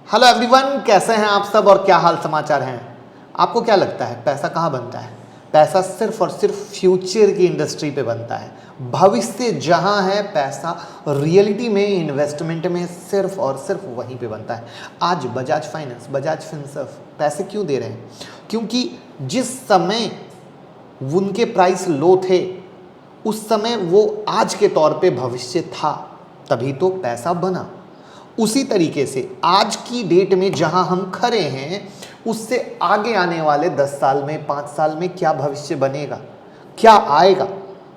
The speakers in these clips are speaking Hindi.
हेलो एवरीवन, कैसे हैं आप सब और क्या हाल समाचार हैं। आपको क्या लगता है पैसा कहाँ बनता है? पैसा सिर्फ और सिर्फ फ्यूचर की इंडस्ट्री पे बनता है। भविष्य जहाँ है पैसा रियलिटी में इन्वेस्टमेंट में सिर्फ और सिर्फ वहीं पे बनता है। आज बजाज फाइनेंस, बजाज फिनसर्व पैसे क्यों दे रहे हैं? क्योंकि जिस समय उनके प्राइस लो थे उस समय वो आज के तौर पे भविष्य था, तभी तो पैसा बना। उसी तरीके से आज की डेट में जहां हम खड़े हैं उससे आगे आने वाले 10 साल में 5 साल में क्या भविष्य बनेगा, क्या आएगा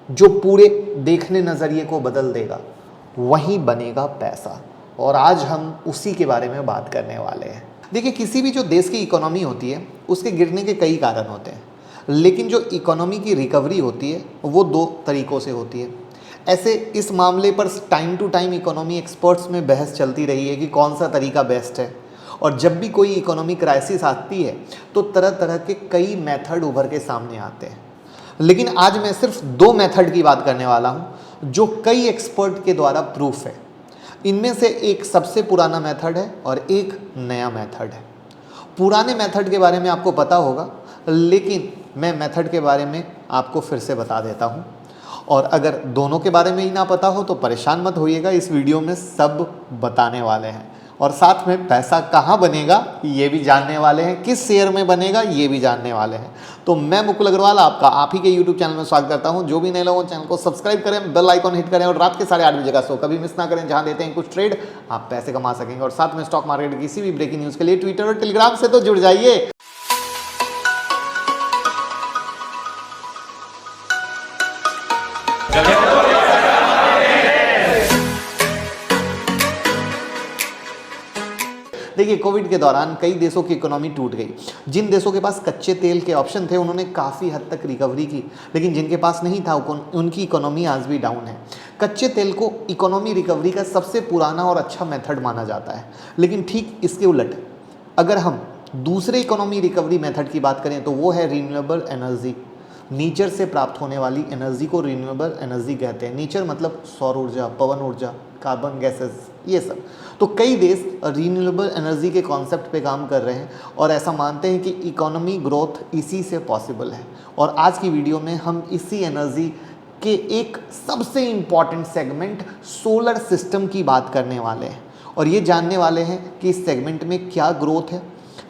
जो पूरे देखने नज़रिए को बदल देगा, वहीं बनेगा पैसा। और आज हम उसी के बारे में बात करने वाले हैं। देखिए, किसी भी जो देश की इकोनॉमी होती है उसके गिरने के कई कारण होते हैं, लेकिन जो इकोनॉमी की रिकवरी होती है वो दो तरीक़ों से होती है। ऐसे इस मामले पर time to time economy experts में बहस चलती रही है कि कौन सा तरीका बेस्ट है। और जब भी कोई इकोनॉमी क्राइसिस आती है तो तरह तरह के कई मेथड उभर के सामने आते हैं, लेकिन आज मैं सिर्फ दो मेथड की बात करने वाला हूं जो कई एक्सपर्ट के द्वारा प्रूफ है। इनमें से एक सबसे पुराना मेथड है और एक नया मेथड है। पुराने मेथड के बारे में आपको पता होगा, लेकिन मैं मेथड के बारे में आपको फिर से बता देता हूं। और अगर दोनों के बारे में ही ना पता हो तो परेशान मत होइएगा, इस वीडियो में सब बताने वाले हैं। और साथ में पैसा कहाँ बनेगा ये भी जानने वाले हैं, किस शेयर में बनेगा ये भी जानने वाले हैं। तो मैं मुकुल अग्रवाल आपका आप ही के यूट्यूब चैनल में स्वागत करता हूं। जो भी नए लोग चैनल को सब्सक्राइब करें, बेल आइकॉन हिट करें और रात के 8:30 बजे का शो कभी मिस ना करें, जहां देते हैं कुछ ट्रेड आप पैसे कमा सकेंगे। और साथ में स्टॉक मार्केट की किसी भी ब्रेकिंग न्यूज़ के लिए ट्विटर और टेलीग्राम से तो जुड़ जाइए। देखिए, कोविड के दौरान कई देशों की इकोनॉमी टूट गई। जिन देशों के पास कच्चे तेल के ऑप्शन थे उन्होंने काफ़ी हद तक रिकवरी की, लेकिन जिनके पास नहीं था उनकी इकोनॉमी आज भी डाउन है। कच्चे तेल को इकोनॉमी रिकवरी का सबसे पुराना और अच्छा मेथड माना जाता है, लेकिन ठीक इसके उलट अगर हम दूसरे इकोनॉमी रिकवरी मेथड की बात करें तो वो है रीन्यूएबल एनर्जी। नेचर से प्राप्त होने वाली एनर्जी को रीन्यूएबल एनर्जी कहते हैं। नेचर मतलब सौर ऊर्जा, पवन ऊर्जा, कार्बन गैसेस, ये सब। तो कई देश रीन्यूएबल एनर्जी के कॉन्सेप्ट पे काम कर रहे हैं और ऐसा मानते हैं कि इकोनॉमी ग्रोथ इसी से पॉसिबल है। और आज की वीडियो में हम इसी एनर्जी के एक सबसे इम्पॉर्टेंट सेगमेंट सोलर सिस्टम की बात करने वाले हैं और ये जानने वाले हैं कि इस सेगमेंट में क्या ग्रोथ है।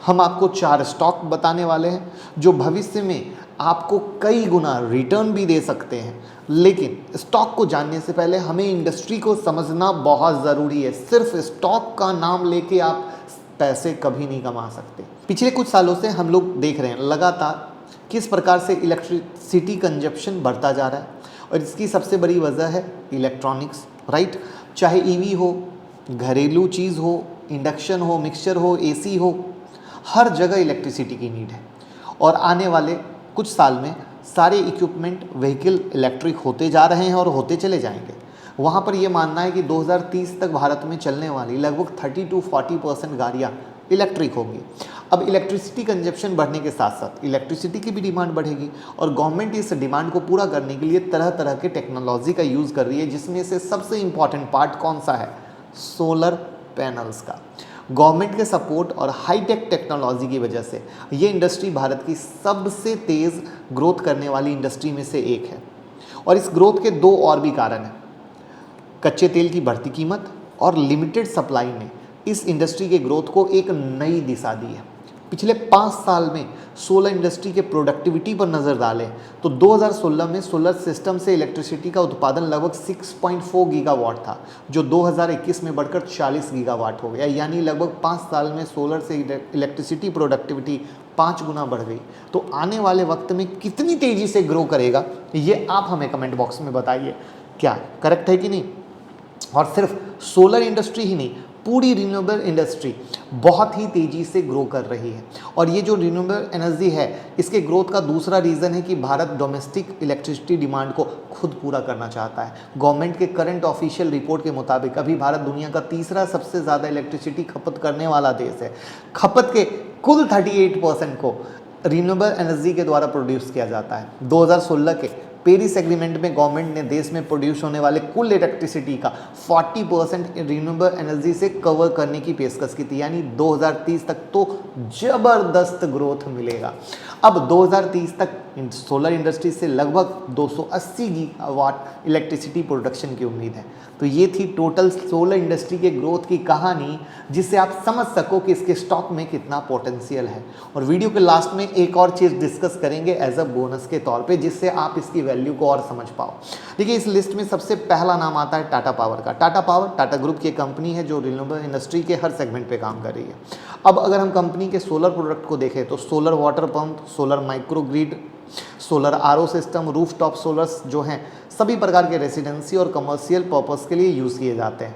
हम आपको 4 स्टॉक बताने वाले हैं जो भविष्य में आपको कई गुना रिटर्न भी दे सकते हैं, लेकिन स्टॉक को जानने से पहले हमें इंडस्ट्री को समझना बहुत ज़रूरी है। सिर्फ स्टॉक का नाम लेके आप पैसे कभी नहीं कमा सकते। पिछले कुछ सालों से हम लोग देख रहे हैं लगातार किस प्रकार से इलेक्ट्रिसिटी कंजप्शन बढ़ता जा रहा है और इसकी सबसे बड़ी वजह है इलेक्ट्रॉनिक्स, राइट। चाहे ईवी हो, घरेलू चीज़ हो, इंडक्शन हो, मिक्सचर हो, एसी हो, हर जगह इलेक्ट्रिसिटी की नीड है। और आने वाले कुछ साल में सारे इक्विपमेंट व्हीकल इलेक्ट्रिक होते जा रहे हैं और होते चले जाएंगे। वहाँ पर ये मानना है कि 2030 तक भारत में चलने वाली लगभग 30 to 40% गाड़ियाँ इलेक्ट्रिक होंगी। अब इलेक्ट्रिसिटी कंजप्शन बढ़ने के साथ साथ इलेक्ट्रिसिटी की भी डिमांड बढ़ेगी और गवर्नमेंट इस डिमांड को पूरा करने के लिए तरह तरह के टेक्नोलॉजी का यूज़ कर रही है, जिसमें से सबसे इम्पॉर्टेंट पार्ट कौन सा है? सोलर पैनल्स का। गवर्नमेंट के सपोर्ट और हाईटेक टेक्नोलॉजी की वजह से ये इंडस्ट्री भारत की सबसे तेज़ ग्रोथ करने वाली इंडस्ट्री में से एक है। और इस ग्रोथ के दो और भी कारण हैं। कच्चे तेल की बढ़ती कीमत और लिमिटेड सप्लाई ने इस इंडस्ट्री के ग्रोथ को एक नई दिशा दी है। पिछले 5 साल में सोलर इंडस्ट्री के प्रोडक्टिविटी पर नज़र डालें तो 2016 में सोलर सिस्टम से इलेक्ट्रिसिटी का उत्पादन लगभग 6.4 गीगावाट था, जो 2021 में बढ़कर 40 गीगावाट हो गया। यानी लगभग 5 साल में सोलर से इलेक्ट्रिसिटी प्रोडक्टिविटी 5 गुना बढ़ गई। तो आने वाले वक्त में कितनी तेज़ी से ग्रो करेगा ये आप हमें कमेंट बॉक्स में बताइए, क्या करेक्ट है कि नहीं। और सिर्फ सोलर इंडस्ट्री ही नहीं, पूरी रिन्यूएबल इंडस्ट्री बहुत ही तेज़ी से ग्रो कर रही है। और ये जो रिन्यूएबल एनर्जी है इसके ग्रोथ का दूसरा रीज़न है कि भारत डोमेस्टिक इलेक्ट्रिसिटी डिमांड को खुद पूरा करना चाहता है। गवर्नमेंट के करंट ऑफिशियल रिपोर्ट के मुताबिक अभी भारत दुनिया का तीसरा सबसे ज़्यादा इलेक्ट्रिसिटी खपत करने वाला देश है। खपत के कुल 38% को रिन्यूएबल एनर्जी के द्वारा प्रोड्यूस किया जाता है। 2016 के पेरिस एग्रीमेंट में गवर्नमेंट ने देश में प्रोड्यूस होने वाले कुल इलेक्ट्रिसिटी का 40% रिन्यूएबल एनर्जी से कवर करने की पेशकश की थी, यानी 2030 तक तो जबरदस्त ग्रोथ मिलेगा। अब 2030 तक सोलर इंडस्ट्री से लगभग 280 गीगावाट इलेक्ट्रिसिटी प्रोडक्शन की उम्मीद है। तो ये थी टोटल सोलर इंडस्ट्री के ग्रोथ की कहानी, जिससे आप समझ सको कि इसके स्टॉक में कितना पोटेंशियल है। और वीडियो के लास्ट में एक और चीज़ डिस्कस करेंगे एज अ बोनस के तौर पे, जिससे आप इसकी वैल्यू को और समझ पाओ। देखिए, इस लिस्ट में सबसे पहला नाम आता है टाटा पावर का। टाटा पावर टाटा ग्रुप की कंपनी है जो रिन्यूएबल इंडस्ट्री के हर सेगमेंट पे काम कर रही है। अब अगर हम कंपनी के सोलर प्रोडक्ट को देखें तो solar water pump, solar micro grid, solar RO system, rooftop scholars जो हैं सभी प्रकार के रेसिडेंसी और कमर्शियल पर्पस के लिए यूज़ किए जाते हैं।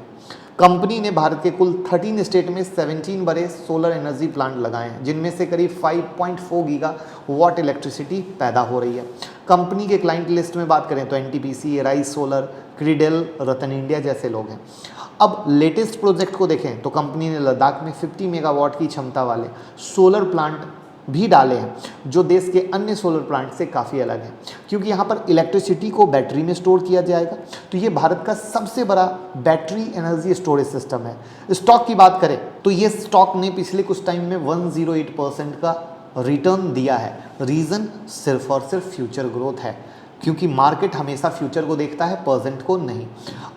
कंपनी ने भारत के कुल 13 स्टेट में 17 बड़े सोलर एनर्जी प्लांट लगाए हैं, जिनमें से करीब 5.4 गीगावाट इलेक्ट्रिसिटी पैदा हो रही है। कंपनी के क्लाइंट लिस्ट में बात करें तो एनटीपीसी, राइस सोलर, क्रीडेल, रतन इंडिया जैसे लोग हैं। अब लेटेस्ट प्रोजेक्ट को देखें तो कंपनी ने लद्दाख में 50 मेगावाट की क्षमता वाले सोलर प्लांट भी डाले हैं, जो देश के अन्य सोलर प्लांट से काफ़ी अलग है, क्योंकि यहाँ पर इलेक्ट्रिसिटी को बैटरी में स्टोर किया जाएगा। तो ये भारत का सबसे बड़ा बैटरी एनर्जी स्टोरेज सिस्टम है। स्टॉक की बात करें तो ये स्टॉक ने पिछले कुछ टाइम में 108% का रिटर्न दिया है। रीज़न सिर्फ और सिर्फ फ्यूचर ग्रोथ है, क्योंकि मार्केट हमेशा फ्यूचर को देखता है, प्रेजेंट को नहीं।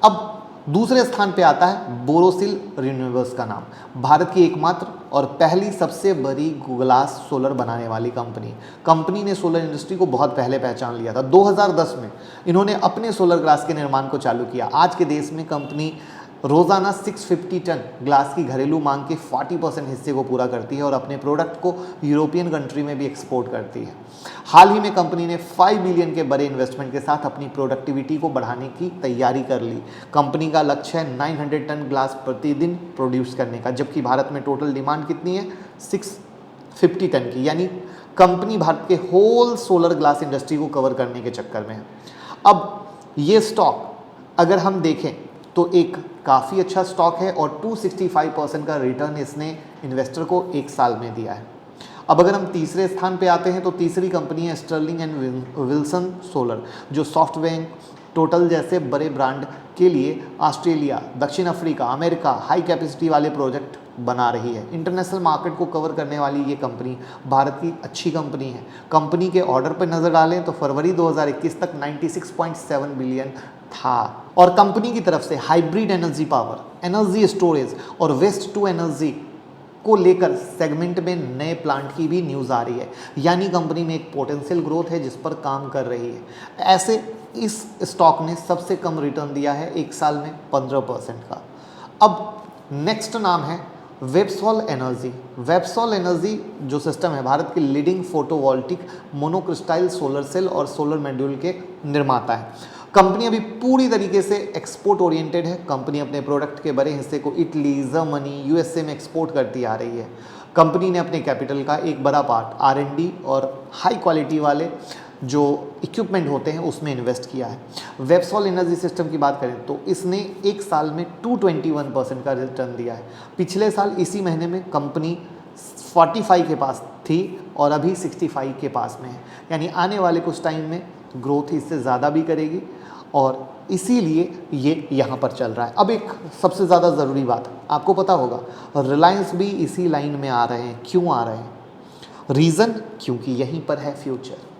अब दूसरे स्थान पे आता है बोरोसिल रिन्यूएबल्स का नाम, भारत की एकमात्र और पहली सबसे बड़ी ग्लास सोलर बनाने वाली कंपनी ने सोलर इंडस्ट्री को बहुत पहले पहचान लिया था। 2010 में इन्होंने अपने सोलर ग्लास के निर्माण को चालू किया। आज के देश में कंपनी रोज़ाना 650 टन ग्लास की घरेलू मांग के 40% हिस्से को पूरा करती है और अपने प्रोडक्ट को यूरोपियन कंट्री में भी एक्सपोर्ट करती है। हाल ही में कंपनी ने 5 बिलियन के बड़े इन्वेस्टमेंट के साथ अपनी प्रोडक्टिविटी को बढ़ाने की तैयारी कर ली। कंपनी का लक्ष्य है 900 टन ग्लास प्रतिदिन प्रोड्यूस करने का, जबकि भारत में टोटल डिमांड कितनी है 650 टन की, यानी कंपनी भारत के होल सोलर ग्लास इंडस्ट्री को कवर करने के चक्कर में है। अब ये स्टॉक अगर हम देखें तो एक काफ़ी अच्छा स्टॉक है और 265% का रिटर्न इसने इन्वेस्टर को एक साल में दिया है। अब अगर हम तीसरे स्थान पे आते हैं तो तीसरी कंपनी है स्टर्लिंग एंड विल्सन सोलर, जो सॉफ्टबैंक, टोटल जैसे बड़े ब्रांड के लिए ऑस्ट्रेलिया, दक्षिण अफ्रीका, अमेरिका हाई कैपेसिटी वाले प्रोजेक्ट बना रही है। इंटरनेशनल मार्केट को कवर करने वाली ये कंपनी भारत की अच्छी कंपनी है। कंपनी के ऑर्डर पर नज़र डालें तो फरवरी 2021 तक 96.7 बिलियन था। और कंपनी की तरफ से hybrid energy power, energy storage और वेस्ट टू एनर्जी को लेकर सेगमेंट में नए प्लांट की भी न्यूज़ आ रही है, यानी कंपनी में एक पोटेंशियल ग्रोथ है जिस पर काम कर रही है। ऐसे इस स्टॉक ने सबसे कम रिटर्न दिया है एक साल में 15% का। अब नेक्स्ट नाम है वेबसॉल एनर्जी। वेबसॉल एनर्जी जो सिस्टम है भारत के लीडिंग फोटोवोल्टिक मोनोक्रिस्टाइल सोलर सेल और सोलर मॉड्यूल के निर्माता है। कंपनी अभी पूरी तरीके से एक्सपोर्ट ओरिएंटेड है। कंपनी अपने प्रोडक्ट के बड़े हिस्से को इटली, जर्मनी, यूएसए में एक्सपोर्ट करती आ रही है। कंपनी ने अपने कैपिटल का एक बड़ा पार्ट आर&डी और हाई क्वालिटी वाले जो इक्विपमेंट होते हैं उसमें इन्वेस्ट किया है। वेबसॉल एनर्जी सिस्टम की बात करें तो इसने एक साल में 221% का रिटर्न दिया है। पिछले साल इसी महीने में कंपनी 45 के पास थी और अभी 65 के पास में है, यानी आने वाले कुछ टाइम में ग्रोथ इससे ज़्यादा भी करेगी और इसीलिए ये यहाँ पर चल रहा है। अब एक सबसे ज़्यादा ज़रूरी बात, आपको पता होगा रिलायंस भी इसी लाइन में आ रहे हैं। क्यों आ रहे हैं? रीज़न क्योंकि यहीं पर है फ्यूचर।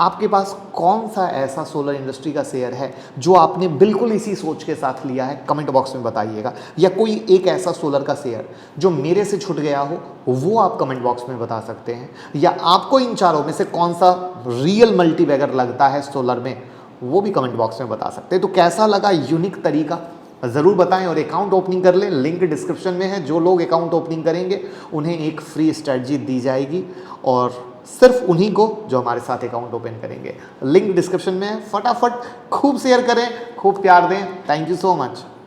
आपके पास कौन सा ऐसा सोलर इंडस्ट्री का शेयर है जो आपने बिल्कुल इसी सोच के साथ लिया है, कमेंट बॉक्स में बताइएगा। या कोई एक ऐसा सोलर का शेयर जो मेरे से छूट गया हो वो आप कमेंट बॉक्स में बता सकते हैं। या आपको इन चारों में से कौन सा रियल मल्टीबैगर लगता है सोलर में, वो भी कमेंट बॉक्स में बता सकते हैं। तो कैसा लगा यूनिक तरीका ज़रूर बताएं और अकाउंट ओपनिंग कर लें, लिंक डिस्क्रिप्शन में है। जो लोग अकाउंट ओपनिंग करेंगे उन्हें एक फ्री स्ट्रेटजी दी जाएगी और सिर्फ उन्हीं को जो हमारे साथ अकाउंट ओपन करेंगे। लिंक डिस्क्रिप्शन में है, फटाफट खूब शेयर करें, खूब प्यार दें। Thank you so much.